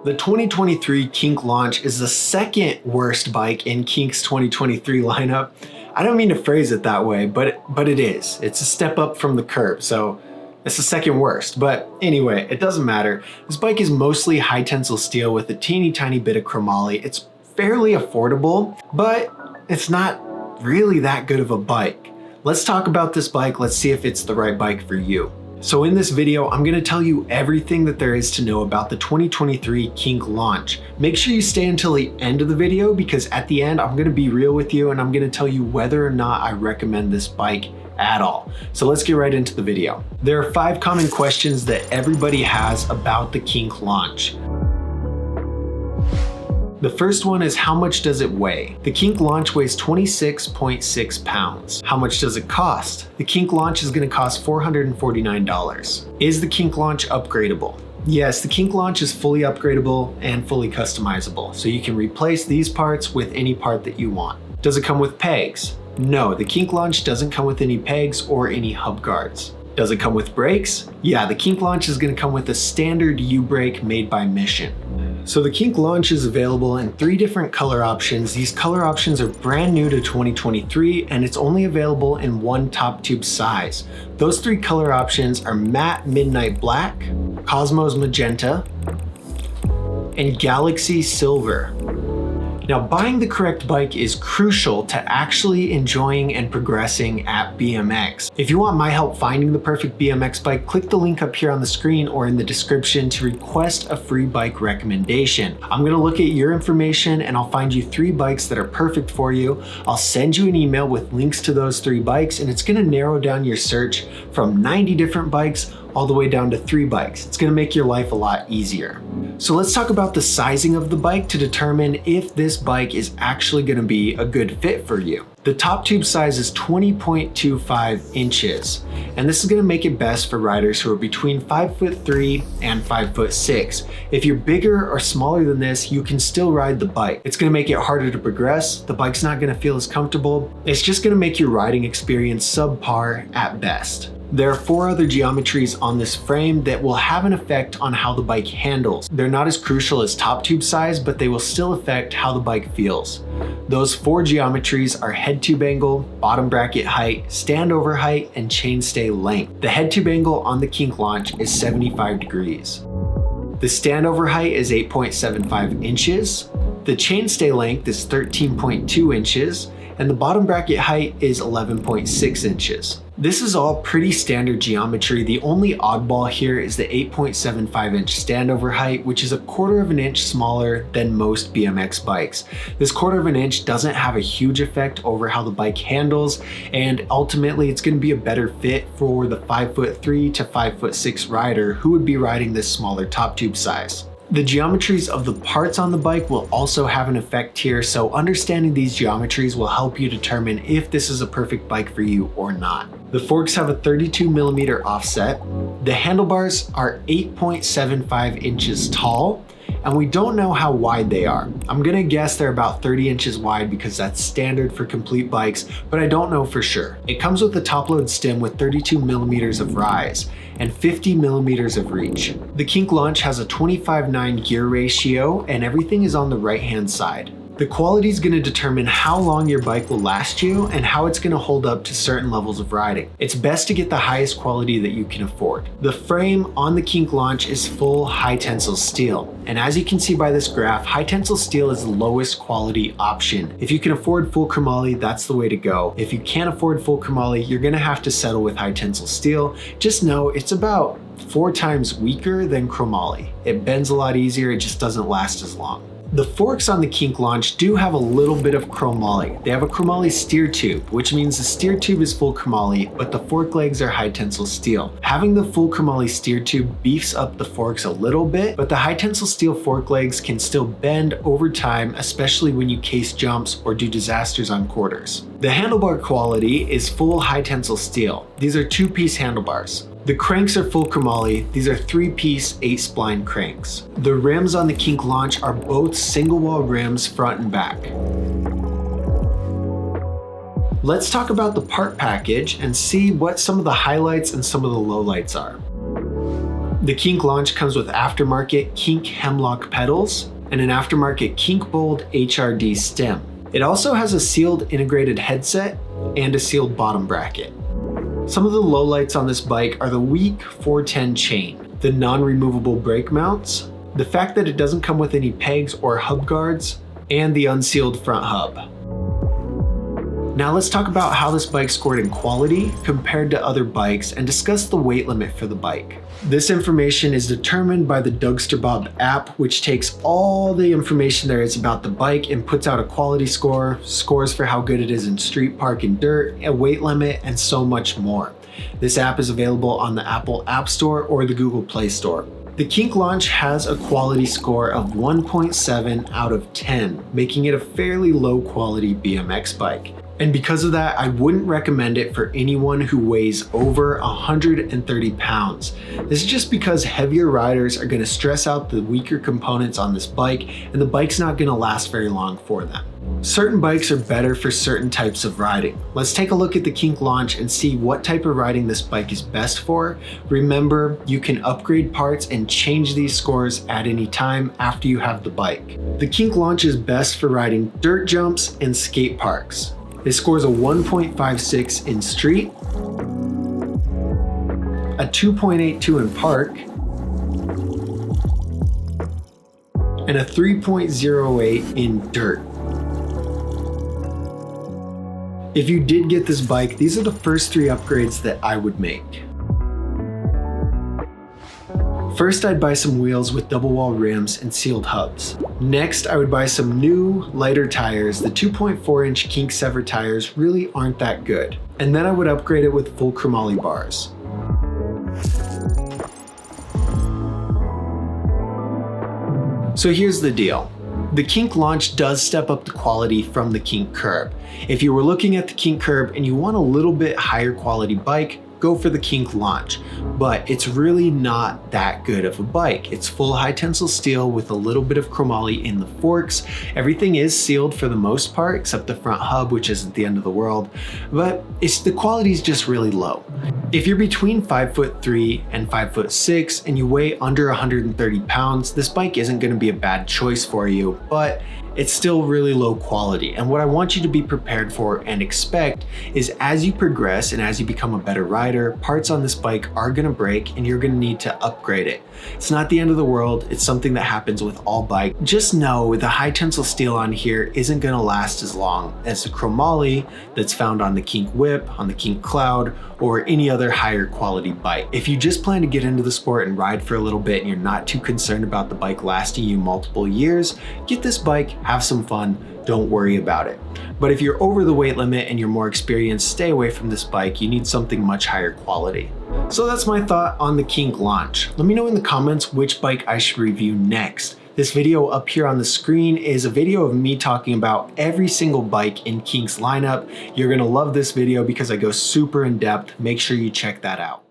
The 2023 Kink launch is the second worst bike in Kink's 2023 lineup. I don't mean to phrase it that way, but it is. It's a step up from the curb, so it's the second worst. But anyway, it doesn't matter. This bike is mostly high tensile steel with a teeny tiny bit of chromoly. It's fairly affordable, but it's not really that good of a bike. Let's talk about this bike. Let's see if it's the right bike for you. So in this video, I'm gonna tell you everything that there is to know about the 2023 Kink launch. Make sure you stay until the end of the video because at the end, I'm gonna be real with you and I'm gonna tell you whether or not I recommend this bike at all. So let's get right into the video. There are 5 common questions that everybody has about the Kink launch. The first one is, how much does it weigh? The Kink launch weighs 26.6 pounds. How much does it cost? The Kink launch is gonna cost $449. Is the Kink launch upgradable? Yes, the Kink launch is fully upgradable and fully customizable, so you can replace these parts with any part that you want. Does it come with pegs? No, the Kink launch doesn't come with any pegs or any hub guards. Does it come with brakes? Yeah, the Kink launch is gonna come with a standard U-brake made by Mission. So the Kink launch is available in 3 different color options. These color options are brand new to 2023 and it's only available in 1 top tube size. Those 3 color options are Matte Midnight Black, Cosmos Magenta, and Galaxy Silver. Now, buying the correct bike is crucial to actually enjoying and progressing at BMX. If you want my help finding the perfect BMX bike, click the link up here on the screen or in the description to request a free bike recommendation. I'm gonna look at your information and I'll find you 3 bikes that are perfect for you. I'll send you an email with links to those 3 bikes and it's gonna narrow down your search from 90 different bikes all the way down to 3 bikes. It's gonna make your life a lot easier. So let's talk about the sizing of the bike to determine if this bike is actually gonna be a good fit for you. The top tube size is 20.25 inches, and this is gonna make it best for riders who are between 5'3" and 5'6". If you're bigger or smaller than this, you can still ride the bike. It's gonna make it harder to progress, the bike's not gonna feel as comfortable, it's just gonna make your riding experience subpar at best. There are 4 other geometries on this frame that will have an effect on how the bike handles. They're not as crucial as top tube size, but they will still affect how the bike feels. Those 4 geometries are head tube angle, bottom bracket height, standover height, and chainstay length. The head tube angle on the Kink launch is 75 degrees. The standover height is 8.75 inches. The chainstay length is 13.2 inches. And the bottom bracket height is 11.6 inches. This is all pretty standard geometry. The only oddball here is the 8.75 inch standover height, which is a 1/4 of an inch smaller than most BMX bikes. This 1/4 of an inch doesn't have a huge effect over how the bike handles, and ultimately it's gonna be a better fit for the 5'3" to 5'6" rider who would be riding this smaller top tube size. The geometries of the parts on the bike will also have an effect here, so understanding these geometries will help you determine if this is a perfect bike for you or not. The forks have a 32mm offset. The handlebars are 8.75 inches tall, and we don't know how wide they are. I'm gonna guess they're about 30 inches wide because that's standard for complete bikes, but I don't know for sure. It comes with a top load stem with 32mm of rise and 50mm of reach. The Kink launch has a 25:9 gear ratio and everything is on the right hand side. The quality is going to determine how long your bike will last you and how it's going to hold up to certain levels of riding. It's best to get the highest quality that you can afford. The frame on the Kink launch is full high tensile steel. And as you can see by this graph, high tensile steel is the lowest quality option. If you can afford full chromoly, that's the way to go. If you can't afford full chromoly, you're going to have to settle with high tensile steel. Just know it's about 4 times weaker than chromoly. It bends a lot easier, it just doesn't last as long. The forks on the Kink launch do have a little bit of chromoly. They have a chromoly steer tube, which means the steer tube is full chromoly, but the fork legs are high tensile steel. Having the full chromoly steer tube beefs up the forks a little bit, but the high tensile steel fork legs can still bend over time, especially when you case jumps or do disasters on quarters. The handlebar quality is full high tensile steel. These are 2-piece handlebars. The cranks are full chromoly. These are 3-piece 8-spline cranks. The rims on the Kink launch are both single wall rims front and back. Let's talk about the part package and see what some of the highlights and some of the lowlights are. The Kink launch comes with aftermarket Kink Hemlock pedals and an aftermarket Kink Bold HRD stem. It also has a sealed integrated headset and a sealed bottom bracket. Some of the lowlights on this bike are the weak 410 chain, the non-removable brake mounts, the fact that it doesn't come with any pegs or hub guards, and the unsealed front hub. Now let's talk about how this bike scored in quality compared to other bikes and discuss the weight limit for the bike. This information is determined by the Dugsterbob app, which takes all the information there is about the bike and puts out a quality score, scores for how good it is in street, park, and dirt, a weight limit, and so much more. This app is available on the Apple App Store or the Google Play Store. The Kink launch has a quality score of 1.7 out of 10, making it a fairly low quality BMX bike. And because of that, I wouldn't recommend it for anyone who weighs over 130 pounds. This is just because heavier riders are gonna stress out the weaker components on this bike, and the bike's not gonna last very long for them. Certain bikes are better for certain types of riding. Let's take a look at the Kink launch and see what type of riding this bike is best for. Remember, you can upgrade parts and change these scores at any time after you have the bike. The Kink launch is best for riding dirt jumps and skate parks. It scores a 1.56 in street, a 2.82 in park, and a 3.08 in dirt. If you did get this bike, these are the first 3 upgrades that I would make. First, I'd buy some wheels with double wall rims and sealed hubs. Next, I would buy some new, lighter tires. The 2.4-inch Kink Sever tires really aren't that good. And then I would upgrade it with full chromoly bars. So here's the deal. The Kink launch does step up the quality from the Kink Curb. If you were looking at the Kink Curb and you want a little bit higher quality bike, go for the Kink launch, but it's really not that good of a bike. It's full high tensile steel with a little bit of chromoly in the forks. Everything is sealed for the most part, except the front hub, which isn't the end of the world, but the quality is just really low. If you're between 5'3" and 5'6" and you weigh under 130 pounds, this bike isn't gonna be a bad choice for you, but it's still really low quality. And what I want you to be prepared for and expect is as you progress and as you become a better rider, parts on this bike are gonna break and you're gonna need to upgrade it. It's not the end of the world. It's something that happens with all bikes. Just know the high tensile steel on here isn't gonna last as long as the chromoly that's found on the Kink Whip, on the Kink Cloud, or any other higher quality bike. If you just plan to get into the sport and ride for a little bit and you're not too concerned about the bike lasting you multiple years, get this bike, have some fun, don't worry about it. But if you're over the weight limit and you're more experienced, stay away from this bike. You need something much higher quality. So that's my thought on the Kink launch. Let me know in the comments which bike I should review next. This video up here on the screen is a video of me talking about every single bike in Kink's lineup. You're gonna love this video because I go super in depth. Make sure you check that out.